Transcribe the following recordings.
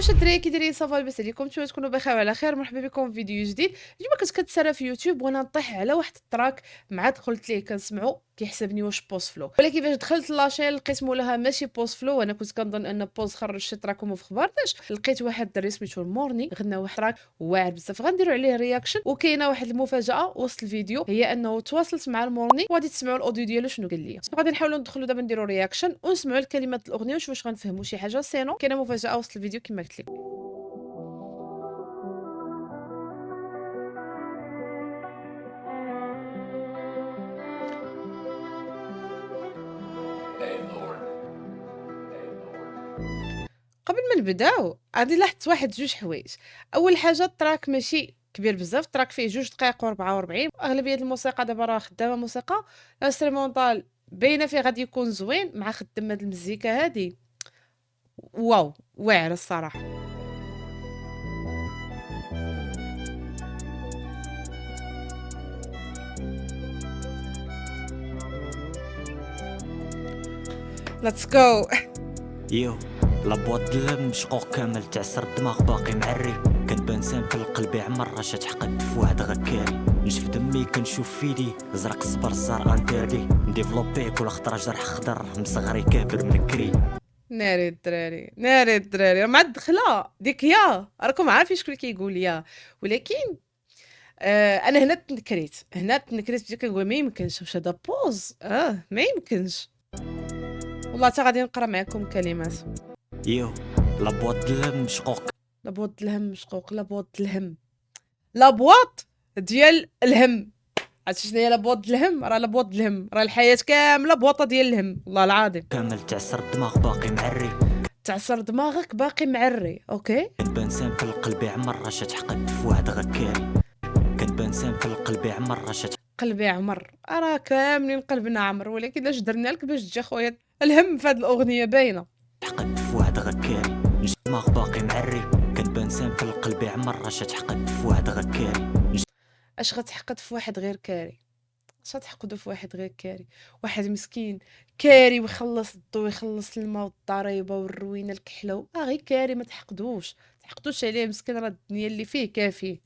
واش الدراري كي دايرين صافا لاباس عليكم نتوما تكونوا بخير وعلى خير. مرحبا بكم في فيديو جديد. اليوم كنت كنتسرى في يوتيوب وانا نطيح على واحد التراك مع دخلت ليه كنسمعو كيحسبني واش بوز فلو، ولكن فاش دخلت لاشين لقيت مولاها ماشي بوز فلو. انا كنت كنظن ان بوز خرج شي تراك وما فخبرتش، لقيت واحد الدري سميتو المورني غنى واحد تراك واعر بزاف. غنديروا عليه رياكشن، وكاينه واحد المفاجاه وسط الفيديو هي انه تواصلت مع المورني وغادي تسمعوا الاوديو ديالو شنو قال لي. غادي نحاولوا ندخلوا دابا نديروا رياكشن ونسمعوا الكلمات الاغنيه ونشوفوا واش غنفهموا شي حاجه. سينو كاينه مفاجاه وسط الفيديو كما قلت لكم. قبل ما نبداو غادي لاحظت واحد جوج حوايج. اول حاجه التراك ماشي كبير بزاف، التراك فيه 2 دقائق و44. اغلبيه الموسيقى دابا راه خدامه موسيقى انسترومونطال باينه فيه غادي يكون زوين مع خدام هاد المزيكا هادي. واو واعره الصراحه. ليتس جو. يو لابواط دلم مشقوق كامل تعسر الدماغ باقي معري، كنبان سامبل قلبي عمر رشا تحقد في واحد غكاري، نشف دمي كنشوف فيدي زرق الصبر الزار انتردي، نديفلوبي كل خطره جرح خضر مصغري كابر منكري. ناري الدراري ناري الدراري مع الدخله ديك يا راكم عارفين شكون اللي كيقول يا، ولكن انا هنا تنكريت بديت كنقول ما يمكنش واش هذا بوز. ما يمكنش والله. تا غادي نقرا معكم كلمات. يو لابواط دلم مشقوق لابواط الهم مشقوق، لابواط الهم، لابواط ديال الهم. عرفتي شنو هي لابواط الهم؟ راه لابواط الهم راه الحياه كامله بواطه ديال الهم والله العظيم. كامل تعسر الدماغ باقي معري، تعصر دماغك باقي معري. اوكي كنبان سامبل قلبي عمر رشا تحقد في واحد غكاري، كنبان سامبل قلبي عمر رشا قلبي عمر، راه كاملين قلبنا عمر، ولكن اش درنا لك باش تجي خويا الهم في هذه الاغنيه باينه. تحقد في واحد غكاري، دماغ باقي معري، كنبان سامبل قلبي عمر رشا تحقد في واحد غكاري. اش غتحقد في واحد غير كاري؟ اش غتحقدوا في واحد غير كاري؟ واحد مسكين كاري ويخلص الضو ويخلص الماء والضريبه والروينه الكحله، غير كاري ما تحقدوش عليه مسكين، راه الدنيا اللي فيه كافيه.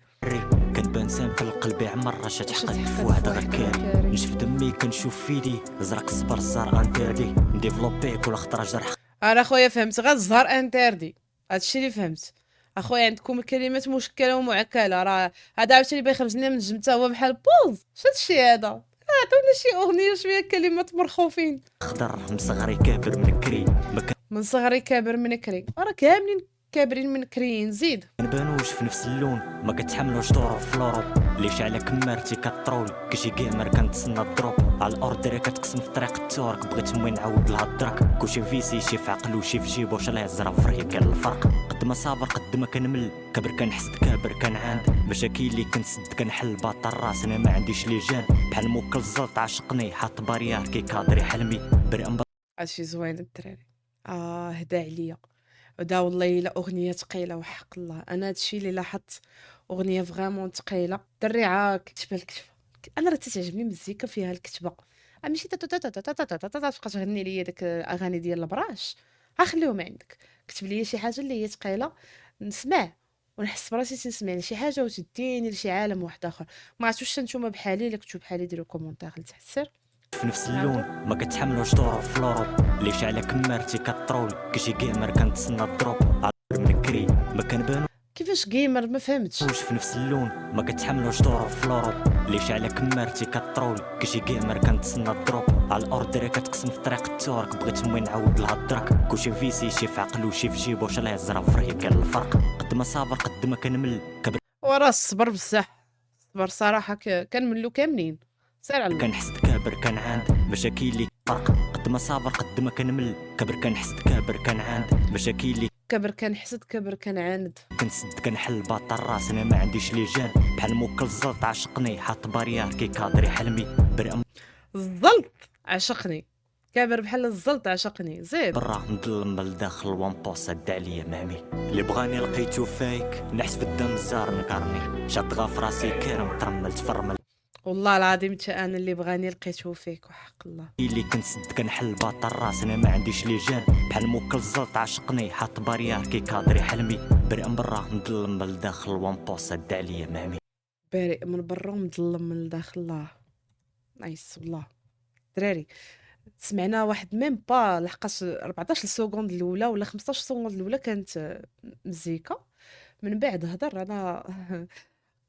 كنبان سامبل قلبي عمر رشا تحقد في واحد غكاري، نشف دمي كنشوف فيدي زرق الصبر الزار انتردي، نديفلوبي كل خطره جرح. انا خويا فهمت غير الزهر انتردي، هادشي اللي فهمت. اخويا عندكم الكلمات مشكله ومعكله، راه هذا عاوتاني بيخرج لنا من الجمته هو بحال بوز. هادشي هذا عطونا شي اغنيه شويه كلمات مرخوفين. خضر مصغري كابر منكري، من صغري كابر منكري، راه كاملين كابرين منكريين. زيد كنبانوش في نفس اللون، ما كتحملوش طرق في لوروب، ليش على كمارتي كطرول كشي جيمر كنتسنى الضروب، على الارض دري كتقسم في طريق التورك، بغيت مي نعاود لها الدرك، كلشي فيسي شي في عقل وشي في جيبو واش لا يزرع فريه كان الفرق، قد ما صابر قد ما كنمل، كبر كنحسد كابر كنعاند، مشاكل اللي كنسد كنحل باط الراس، انا ما عنديش لجان بحال موكل الزلط عشقني حاط باريار كي كادري حلمي بري. هادشي زوين الدراري. هدا عليا هدا والله الا اغنيه ثقيله وحق الله. انا هادشي اللي لاحظت، اغنيه فريمون ثقيله. الدري عا كتبه الكتبه. انا راه تتعجبني المزيكا فيها الكتبه، ماشي تبقى تغني ليا داك الاغاني ديال البراش. خليهم عندك، كتب لي شي حاجه اللي هي ثقيله نسمع ونحس براسي تنسمع شي حاجه وتديني لشي عالم واحد اخر. ما عرفتش واش نتوما بحالي؟ الا كنتو بحالي ديروا كومونتير لتحت السر. في نفس اللون ما كتحملوش طرق في لوروب، ليش على كمارتي كطرول كشي جيمر كنتسنى الضروب، منكري ما كنبانو كيفاش جيمر؟ ما فهمتش. في نفس اللون ما كتحملوش طرق في لوروب، ليش على كمارتي كطرول كشي جيمر كنتسنى الضروب، على الارض دري كتقسم في طريق التورك، بغيت مي نعاود لها الدرك، كلشي فيسي شي في عقل وشي في جيبو واش لا يزرع فريه كان الفرق، قد ما صابر قد ما كنمل كبر وراه الصبر بزاف. الصبر صراحه كنملو كاملين. سير على الله. كنحسد كابر كنعاند مشاكل اللي فرق، قد ما صابر قد ما كنمل كبر كنحسد كابر كنعاند مشاكل اللي كبر كنحسد كبر كنعاند، كنسد كنحل باط الراس، انا ما عنديش لجان بحال موكل الزلط عشقني حاط باريار كي كادري حلمي بري. الزلط عشقني، كابر بحال الزلط عشقني. زيد برا نظلم لداخل وان بوس عد عليا مامي، اللي بغاني لقيتو فايك نحس في الدم الزار نكرني، شاد غا فراسي كيرم ترملت فرمل. والله العظيم حتى أنا اللي بغاني لقيته فيك وحق الله. اللي كنسد كنحل باط الراس، انا ما عنديش لي جان بحال موكل الزلط عشقني، حاط باريار كيكادري حلمي، بريء من برا مظلم من الداخل، وان بوس عد عليا مامي. بارئ من برا ومظلم من الداخل. الله نايس والله. دراري سمعنا واحد ميم با لحقاش 14 سكوند الاولى ولا 15 سكوند الاولى كانت مزيكا، من بعد هضر انا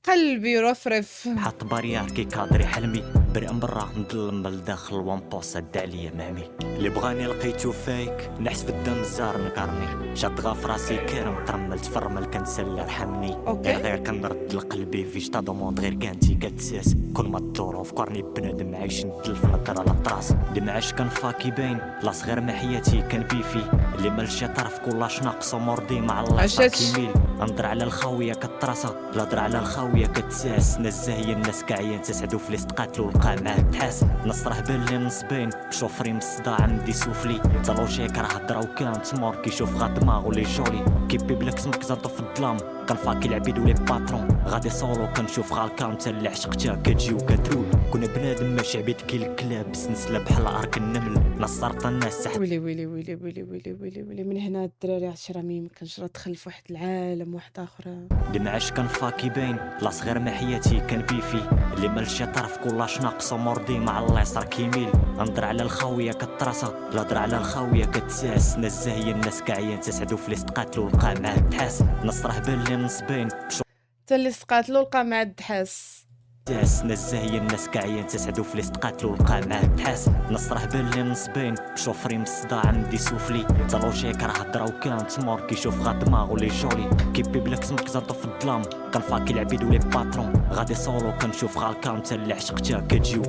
قلبي رفرف. حاط باريار كيكادري حلمي، بريء من برا مظلم من الداخل، وان بوس عد عليا مامي. اللي بغاني لقيتو فايك، نحس في الدم الزار نكرني، شاد غاف راسي كيرم ترملت فرمل كنسل ارحمني. اوكي غير كنرد لقلبي فيش تا دوموند، غير كانتي كتساس كل ما تدور وفكرني بنادم عايش ندل في نظر على الطراس، اللي معاش كان فاكي باين لاص غير ما حياتي كان بيفي، اللي مالشي طرف كلاش ناقص ومرضي مع الله عشاتش. كيميل. انظر على الخاويه كطراسه، لا در على الخاويه كتساس، ناس زاهيه الناس كاعيان تسعدو في ليست قاتلو لقى معاه تحاس، نص راه بان لي نصبين شوفري من الصداع عندي سوفلي، تالوجيك راه هضره وكانت مور كيشوف غا دماغ ولي جولي، كيبي بلاك سمك زادو في الظلام، كنفاكي العبيد ولي باترون، غادي سولو كنشوف غا الكاونت اللي عشقتها كتجي وكترول، كنا بنادم ماشي عبيد كي الكلاب، سلسله بحال ارك النمل، نصرت الناس سحب. ويلي ويلي ويلي ويلي ويلي ويلي ويلي من هنا الدراري عرفتي راه ميمكنش، راه دخل في واحد العالم واحد اخر. اللي معاش كان فاكي باين لاص غير ما حياتي كان بيفي، اللي مالشي طرف كلاش ناقص ومرضي مع الله يسر كيميل، انظر على الخاويه كطراسه، لا در على الخاويه كتساس، ناس زاهيه الناس كاعيان تسعدو في ليست قاتلو لقى معاه تحاس، نص راه بان لي نصبين حتى اللي سقاتلو لقى مع الدحاس. تاس، ناس زاهيه الناس كاعيان تسعدو في ليست قاتلو لقى معاه تحاس، نص راه بان لي نصبين بشوفري من الصداع عندي سوفلي، تالوجيك راه هضره وكانت مور كيشوف غا دماغ ولي جولي، كيبي بلاك سمك زادو في الظلام، كنفاكي العبيد ولي باترون، غادي سولو كنشوف غا الكاونت اللي عشقتها كتجي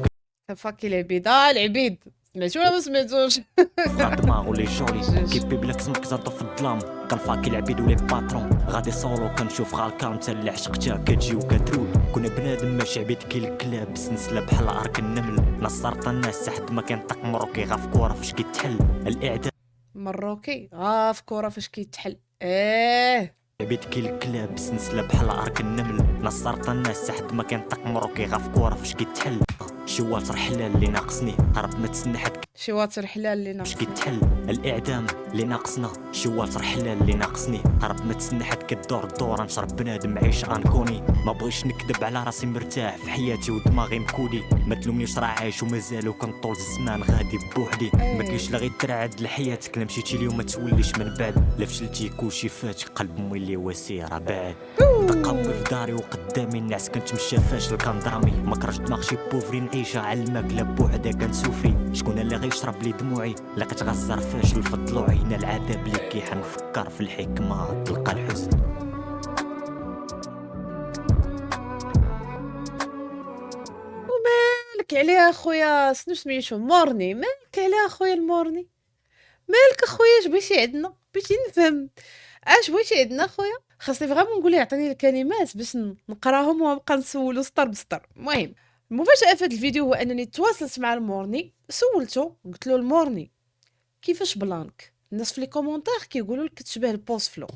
فاكي العبيد العبيد سمعتو ولا ما سمعتوش؟ غا دماغ ولي جولي، جوج. كيبي بلاك سمك زادو في الظلام، كنفاكي العبيد ولي باترون، غادي سولو كنشوف غا الكاونت اللي عشقتها كتجي وكترول، كنا بنادم ماشي عبيد كي الكلاب، سلسله بحال ارك النمل، نصرت الناس سحد ما كينطق مروكي غا في كوره فاش كيتحل الاعدام، مروكي في كورة فاش كيتحل ايه. عبيد كي الكلاب سلسله بحال ارك النمل، نصرت الناس سحد ما كينطق مروكي غا في كوره فاش كيتحل، شوات رحلة اللي ناقصني، هرب ما تسنى حد شي واتر حلال اللي فاش ناقصني. كيتحل الاعدام اللي ناقصنا، شوات رحلة اللي ناقصني، هرب ما تسنى حد كدور الدور، نشرب بنادم عيش انكوني، ما بغيش نكذب على راسي مرتاح في حياتي ودماغي مكودي، ما تلومنيش راه عايش ومازالو كنطول الزمان غادي بوحدي، ما كاينش لا غير ترعد لحياتك، لا مشيتي اليوم ما توليش من بعد، لا فشلتي كلشي فات قلب مولي وسيرة بعد، دقاوي في داري وقدامي الناس كنتمشى فاشل كندرامي، ما كرهتش دماغ شي بوفري نعيشها على الماكله بوحدها كنسوفري، شكون اللي غيشرب لي دموعي، لا كتغزر فاشل في ضلوعي، هنا العذاب اللي كيحنفكر في الحكمه تلقى الحزن. مالك عليها اخويا شنو سميتو مورني، مالك عليها اخويا المورني، مالك اخويا اش بغيتي عندنا، بغيتي نفهم اش بغيتي عندنا اخويا، خاصني فريمون نقول ليه يعطيني الكلمات باش نقراهم ونبقى نسولو سطر بسطر. المهم المفاجاه في هذا الفيديو هو انني تواصلت مع المورني، سولته قلت له المورني كيفاش بلانك، الناس في لي كومونتير كيقولوا لك كتشبه البوست فلو،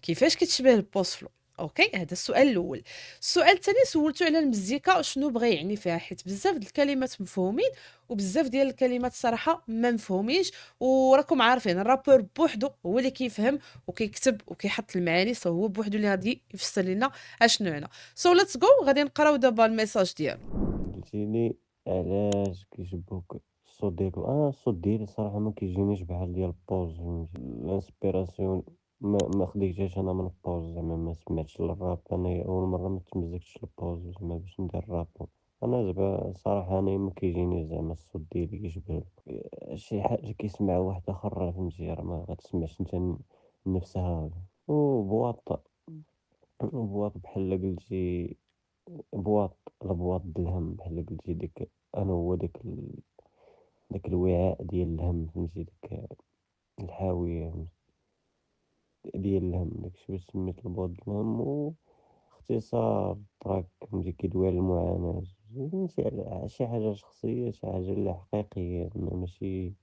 كيفاش كتشبه البوست فلو؟ اوكي هذا السؤال الاول. السؤال الثاني سولته على المزيكا شنو بغى يعني فيها، حيت بزاف د الكلمات مفهومين وبزاف ديال الكلمات صراحه ما مفهومينش، وراكم عارفين الرابور بوحدو هو اللي كيفهم وكيكتب وكيحط المعاني، سو هو بوحدو اللي غادي يفسر لنا اشنو هنا. سو ليتس جو غادي نقراو دابا الميساج ديالو. قلتيلي علاش كيشبهوك الصوت ديالو؟ انا الصوت ديالي صراحه ما كيجينيش بحال ديال بوز، فهمتي؟ الانسبيراسيون ما خديتهاش انا من بوز، زعما ما سمعتش الراب، انا اول مره ما تمزجتش البوز زعما باش ندير الراب، انا زعما صراحه انا ما كيجينيش زعما الصوت ديالي كيشبه شي حاجه كيسمع واحد اخر، فهمتي؟ راه ما غتسمعش انت نفسها. وبواط بواط بحال قلتي، بواط البواط د الهم بحال قلتي، ديك انا هو داك الوعاء ديال الهم، فهمتي؟ ديك الحاوية ديال الهم، داكشي باش سميت البواط د الهم. و اختصار تراك، فهمتي؟ كيدوي على المعاناة، فهمتي؟ على شي حاجة شخصية، شي حاجة اللي حقيقية، ماشي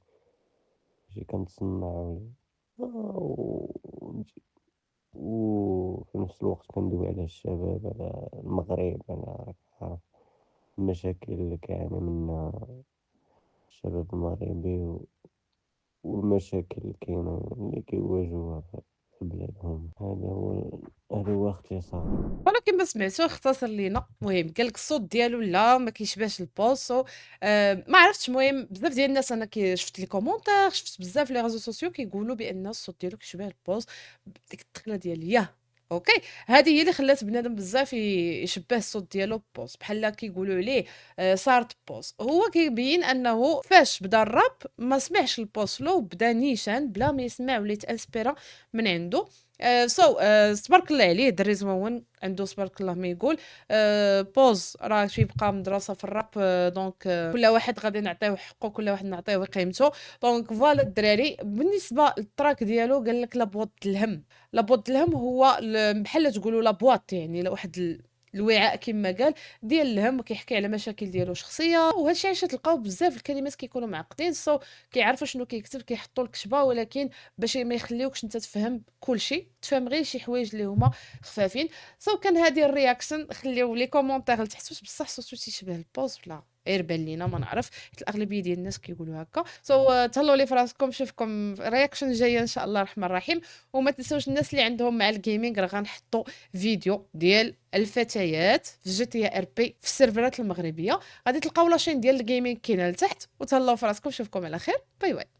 كنتصنع ولا فهمتي؟ وفي نفس الوقت كندوي على الشباب، على المغرب، على راك عارف المشاكل اللي كيعاني منها الشباب المغربي والمشاكل اللي كاينة اللي كيواجهوها في بلادهم. هذا هو اختصار. ولكن ما سمعتوه اختصر لينا. المهم قال لك الصوت ديالو لا ما كيشبهش البوسو. ما عرفتش. المهم بزاف ديال الناس انا شفت لي كومونتير، شفت بزاف لي ريزو سوسيو كيقولوا بان الصوت ديالو كيشبه البوس بديك التقله ديال ياه. اوكي. هذه هي اللي خلات بنادم بزاف يشبه الصوت ديالو بوس، بحال كيقولوا عليه صارت بوس. هو كيبين انه فاش بدا الراب ما سمعش البوس لو، بدا نيشان بلا ما يسمع ولا يتانسبيرا من عنده. تبارك الله عليه، دري زوين عنده تبارك الله ما يقول. بوز راه تيبقى مدرسه في الراب. دونك كل واحد غادي نعطيوه حقه، كل واحد نعطيوه قيمته. دونك فوالا الدراري بالنسبه للتراك ديالو قال لك لابوط الهم. لابوط الهم هو بحال تقولوا لابواط، يعني واحد الوعاء كما قال ديال الهم، كيحكي على مشاكل ديالو شخصيه. وهادشي علاش تلقاو بزاف الكلمات كيكونوا معقدين، كيعرفوا شنو كيكتب، كيحطوا الكتبه، ولكن باش ما يخليوكش انت تفهم كلشي، تفهم غير شي حوايج اللي هما خفافين. كان هذه الرياكشن. خليو لي كومونتير لتحت بصح صوتو تيشبه البوز ولا غير بان لينا ما نعرف، حيت الاغلبيه ديال الناس كيقولوا هكا. تهلاو لي فراسكم، نشوفكم رياكشن جايه ان شاء الله الرحمن الرحيم. وما تنسوش الناس اللي عندهم مع الجيمنج راه غنحطوا فيديو ديال الفتيات في جي تي ار بي في السيرفرات المغربيه. غادي تلقاو لاشين ديال الجيمنج كاينه لتحت. وتهلاو فراسكم، نشوفكم على خير. باي باي.